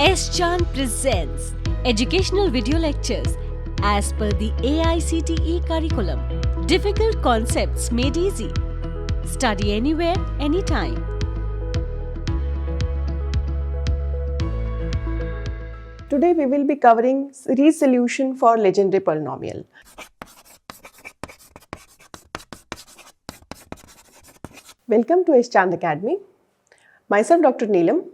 S-Chan presents educational video lectures as per the AICTE curriculum. Difficult concepts made easy. Study anywhere, anytime. Today we will be covering series solution for Legendre polynomial. Welcome to S-Chan Academy. Myself Dr. Neelam.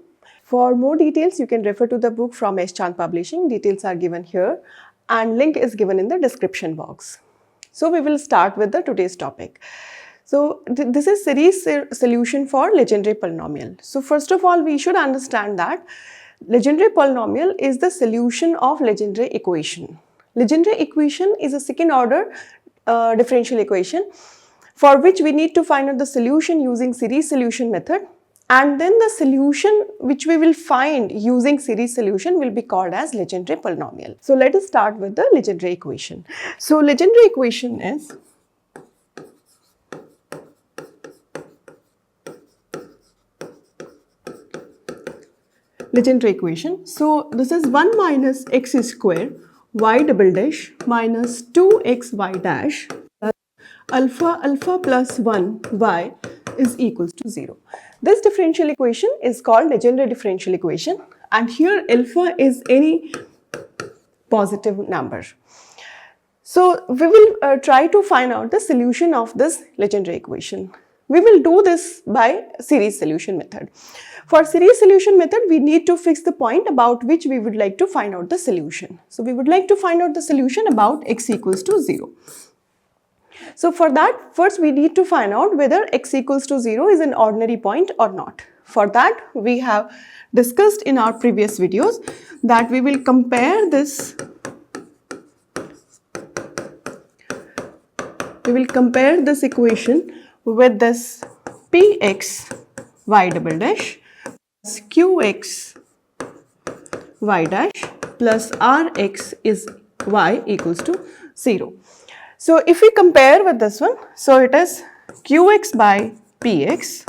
For more details, you can refer to the book from S-Chan Publishing. Details are given here and link is given in the description box. So we will start with the today's topic. So this is series solution for Legendre polynomial. So first of all, we should understand that Legendre polynomial is the solution of Legendre equation. Legendre equation is a second order differential equation for which we need to find out the solution using series solution method, and then the solution which we will find using series solution will be called as Legendre polynomial. So let us start with the Legendre equation. So Legendre equation is Legendre equation. So this is 1 minus x square y double dash minus 2xy dash plus alpha plus 1 y is equals to 0. This differential equation is called Legendre differential equation, and here alpha is any positive number. So we will try to find out the solution of this Legendre equation. We will do this by series solution method. For series solution method, we need to fix the point about which we would like to find out the solution. So we would like to find out the solution about x equals to 0. So for that, first we need to find out whether x equals to 0 is an ordinary point or not. For that, we have discussed in our previous videos that we will compare this equation with this px y double dash plus qx y dash plus rx is y equals to 0. So if we compare with this one, so it is qx by px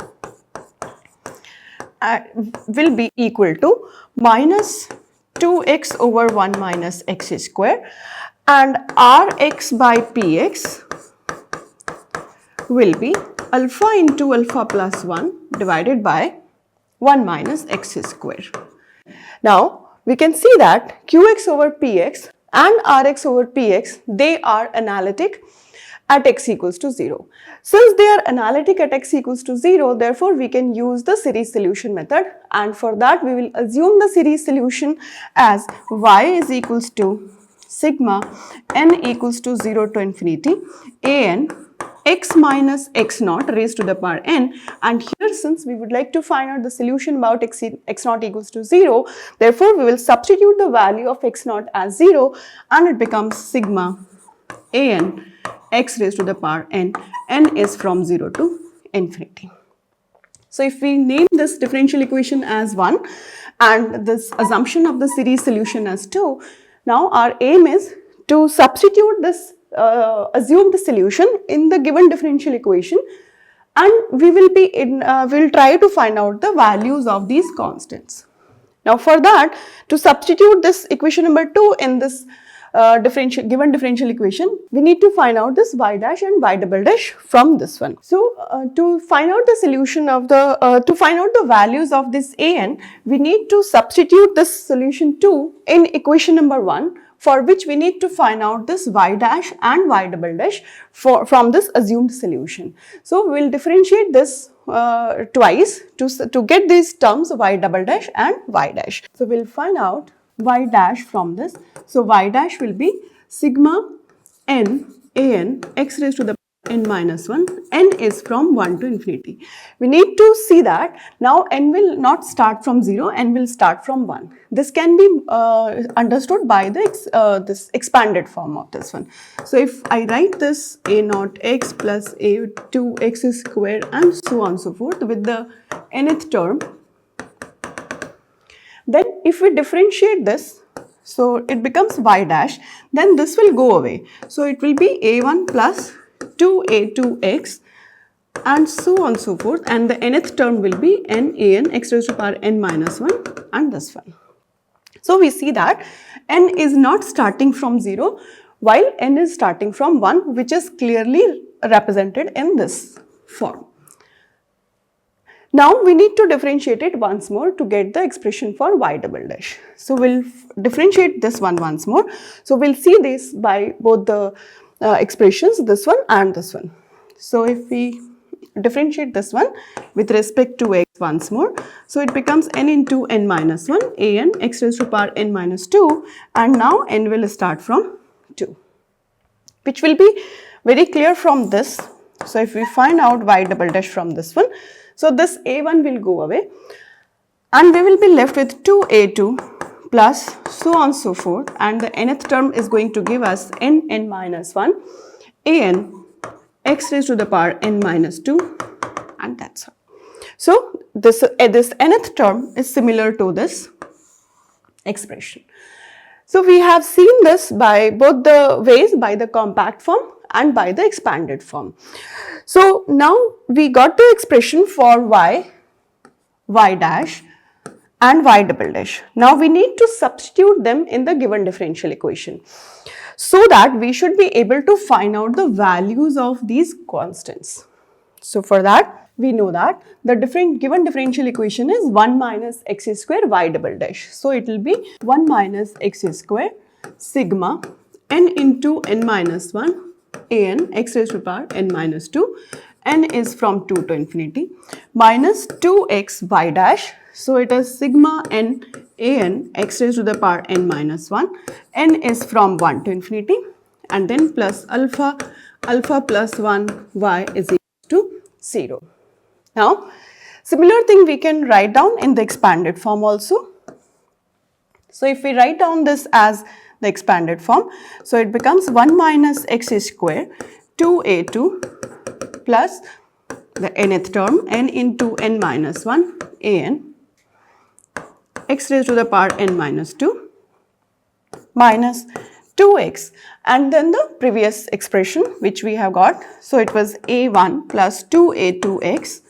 will be equal to minus 2x over 1 minus x square, and rx by px will be alpha into alpha plus 1 divided by 1 minus x square. Now we can see that qx over px and rx over px, they are analytic at x equals to 0. Since they are analytic at x equals to 0, therefore we can use the series solution method, and for that we will assume the series solution as y is equals to sigma n equals to 0 to infinity an x minus x naught raised to the power n, and here since we would like to find out the solution about x naught equals to 0, therefore we will substitute the value of x naught as 0 and it becomes sigma an x raised to the power n, n is from 0 to infinity. So if we name this differential equation as 1 and this assumption of the series solution as 2, now our aim is to substitute this assumed solution in the given differential equation, and we will try to find out the values of these constants. Now for that, to substitute this equation number 2 in this given differential equation, we need to find out this y dash and y double dash from this one. So to find out the solution of to find out the values of this an, we need to substitute this solution 2 in equation number 1, for which we need to find out this y dash and y double dash from this assumed solution. So we will differentiate this twice to get these terms y double dash and y dash. So we will find out y dash from this. So y dash will be sigma n an x raised to the n minus 1, n is from 1 to infinity. We need to see that now n will not start from 0, n will start from 1. This can be understood by the this expanded form of this one. So if I write this a naught x plus a 2x square and so on and so forth with the nth term, then if we differentiate this, so it becomes y dash, then this will go away. So it will be a1 plus 2a2x and so on and so forth, and the nth term will be n x raised to the power n minus 1 and this one. So we see that n is not starting from 0 while n is starting from 1, which is clearly represented in this form. Now we need to differentiate it once more to get the expression for y double dash. So we'll differentiate this one once more. So we'll see this by both the expressions, this one and this one. So if we differentiate this one with respect to x once more, so it becomes n into n minus 1 an x raised to power n minus 2, and now n will start from 2, which will be very clear from this. So if we find out y double dash from this one, so this a1 will go away and we will be left with 2a2 plus so on so forth, and the nth term is going to give us n minus 1 an x raised to the power n minus 2, and that's all. So this nth term is similar to this expression. So we have seen this by both the ways, by the compact form and by the expanded form. So now we got the expression for y, y dash and y double dash. Now we need to substitute them in the given differential equation so that we should be able to find out the values of these constants. So for that, we know that the given differential equation is 1 minus x square y double dash. So it will be 1 minus x square sigma n into n minus 1 an x raised to the power n minus 2, n is from 2 to infinity, minus 2x y dash. So it is sigma n an x raised to the power n minus 1, n is from 1 to infinity, and then plus alpha plus 1 y is equal to 0. Now similar thing we can write down in the expanded form also. So if we write down this as the expanded form, so it becomes 1 minus x square 2a2 plus the nth term n into n minus 1 an x raised to the power n minus 2 minus 2x, and then the previous expression which we have got. So it was a1 plus 2a2x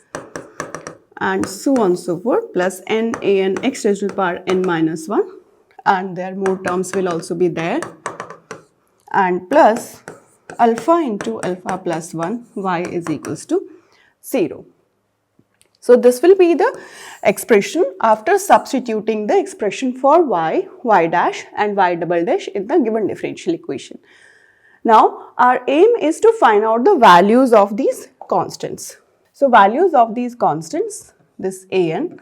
and so on so forth plus n an x raised to the power n minus 1, and there more terms will also be there, and plus alpha into alpha plus 1 y is equals to 0. So this will be the expression after substituting the expression for y, y dash and y double dash in the given differential equation. Now our aim is to find out the values of these constants. So values of these constants, this an,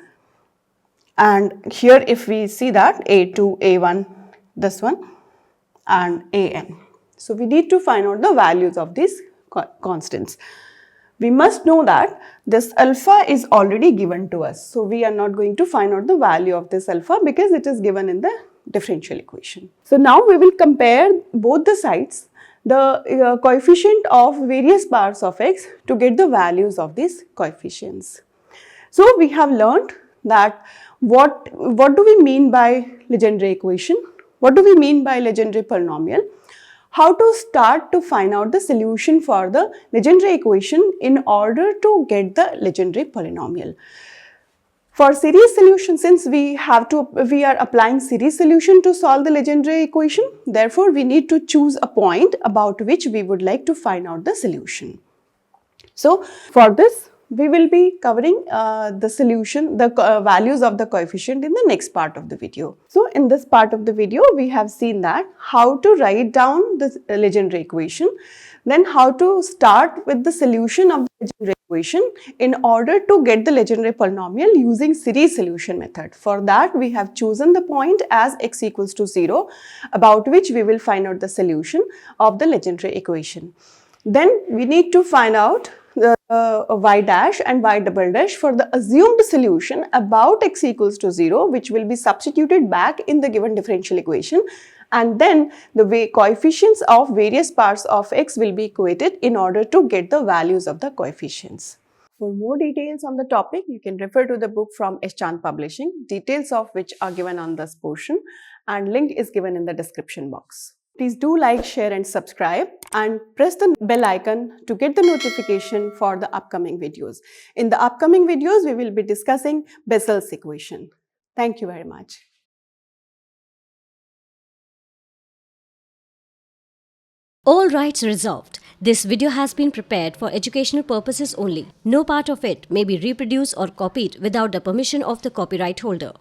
and here if we see that a2, a1, this one, and an. So we need to find out the values of these constants. We must know that this alpha is already given to us. So we are not going to find out the value of this alpha because it is given in the differential equation. So now we will compare both the sides, the coefficient of various powers of x, to get the values of these coefficients. So we have learned that what do we mean by Legendre equation, what do we mean by Legendre polynomial, how to start to find out the solution for the Legendre equation in order to get the Legendre polynomial. For series solution, since we are applying series solution to solve the Legendre equation, therefore we need to choose a point about which we would like to find out the solution. So for this, we will be covering the solution, the values of the coefficient in the next part of the video. So in this part of the video, we have seen that how to write down the Legendre equation, then how to start with the solution of the Legendre equation in order to get the Legendre polynomial using series solution method. For that, we have chosen the point as x equals to 0, about which we will find out the solution of the Legendre equation. Then we need to find out the y dash and y double dash for the assumed solution about x equals to 0, which will be substituted back in the given differential equation, and then the coefficients of various parts of x will be equated in order to get the values of the coefficients. For more details on the topic, you can refer to the book from S. Chand Publishing, details of which are given on this portion, and link is given in the description box. Please do like, share and subscribe, and press the bell icon to get the notification for the upcoming videos. In the upcoming videos, we will be discussing Bessel's equation. Thank you very much. All rights reserved. This video has been prepared for educational purposes only. No part of it may be reproduced or copied without the permission of the copyright holder.